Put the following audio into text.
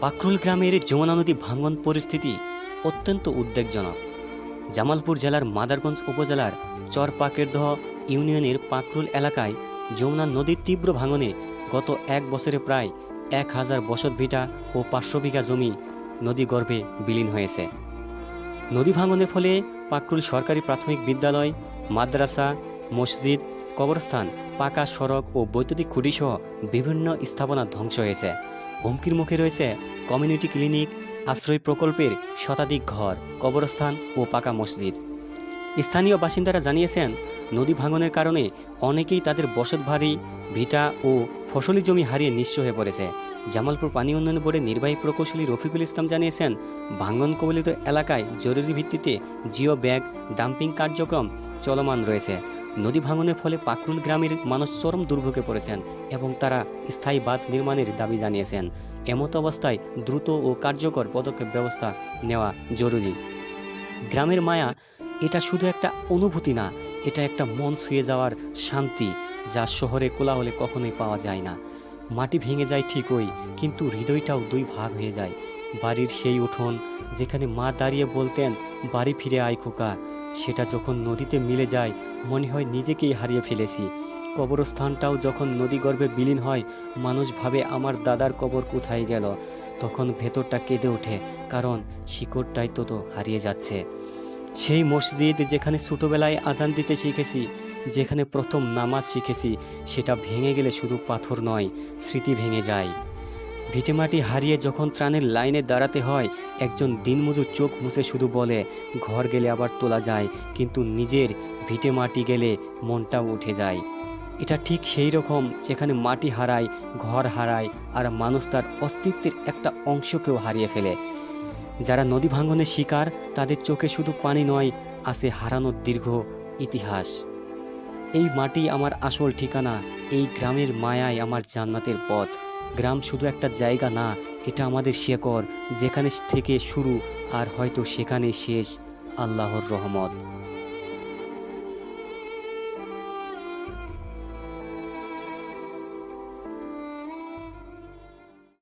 পাকরুল গ্রামের যমুনা নদী ভাঙন পরিস্থিতি অত্যন্ত উদ্বেগজনক। জামালপুর জেলার মাদারগঞ্জ উপজেলার চরপাকেরদহ ইউনিয়নের পাকরুল এলাকায় যমুনা নদীর তীব্র ভাঙনে গত এক বছরে প্রায় 1000 বসতভিটা ও 500 বিঘা জমি নদীগর্ভে বিলীন হয়েছে। নদী ভাঙনের ফলে পাকরুল সরকারি প্রাথমিক বিদ্যালয়, মাদ্রাসা, মসজিদ, কবরস্থান, পাকা সড়ক ও বৈদ্যুতিক খুঁটিসহ বিভিন্ন স্থাপনা ধ্বংস হয়েছে। হুমকির মুখে রয়েছে কমিউনিটি ক্লিনিক, আশ্রয় প্রকল্পের শতাধিক ঘর, কবরস্থান ও পাকা মসজিদ। স্থানীয় বাসিন্দারা জানিয়েছেন, নদী ভাঙনের কারণে অনেকেই তাদের বসতবাড়ি, ভিটা ও ফসলি জমি হারিয়ে নিঃস্ব হয়ে পড়েছে। জামালপুর পানি উন্নয়ন বোর্ডের নির্বাহী প্রকৌশলী রফিকুল ইসলাম জানিয়েছেন, ভাঙন কবলিত এলাকায় জরুরি ভিত্তিতে জিও ব্যাগ ডাম্পিং কার্যক্রম চলমান রয়েছে। নদী ভাঙনের ফলে পাকরুল গ্রামের মানুষ চরম দুর্ভোগে পড়েছেন এবং তারা স্থায়ী বাঁধ নির্মাণের দাবি জানিয়েছেন। এমত অবস্থায় দ্রুত ও কার্যকর পদক্ষেপ ব্যবস্থা নেওয়া জরুরি। গ্রামের মায়া এটা শুধু একটা অনুভূতি না, এটা একটা মন ছুঁয়ে যাওয়ার শান্তি, যা শহরে কোলাহলে কখনোই পাওয়া যায় না। মাটি ভেঙে যায় ঠিকই, কিন্তু হৃদয়টাও দুই ভাগ হয়ে যায়। বাড়ির সেই উঠোন যেখানে মা দাঁড়িয়ে বলতেন, বাড়ি ফিরে আয় খোকা, সেটা যখন নদীতে মিলে যায় মনে হয় নিজেকেই হারিয়ে ফেলেছি। কবরস্থানটাও যখন নদীগর্ভে বিলীন হয়, মানুষ ভাবে আমার দাদার কবর কোথায় গেল। তখন ভেতরটা কেঁদে ওঠে, কারণ শিকড়টাই তো হারিয়ে যাচ্ছে। সেই মসজিদ যেখানে ছোটবেলায় আজান দিতে শিখেছি, যেখানে প্রথম নামাজ শিখেছি, সেটা ভেঙে গেলে শুধু পাথর নয়, স্মৃতি ভেঙে যায়। ভিটেমাটি হারিয়ে যখন ত্রাণের লাইনে দাঁড়াতে হয়, একজন দিনমজুর চোখ মুছে শুধু বলে, ঘর গেলে আবার তোলা যায়, কিন্তু নিজের ভিটেমাটি গেলে মনটাও উঠে যায়। এটা ঠিক সেই রকম, যেখানে মাটি হারায়, ঘর হারায়, আর মানুষ তার অস্তিত্বের একটা অংশকেও হারিয়ে ফেলে। যারা নদী ভাঙনের শিকার, তাদের চোখে শুধু পানি নয়, আছে হারানোর দীর্ঘ ইতিহাস। এই মাটি আমার আসল ঠিকানা, এই গ্রামের মায়াই আমার জান্নাতের পথ। গ্রাম শুধু একটা জায়গা না, এটা আমাদের শেকড়, যেখানে থেকে শুরু আর হয়তো সেখানে শেষ আল্লাহর রহমত।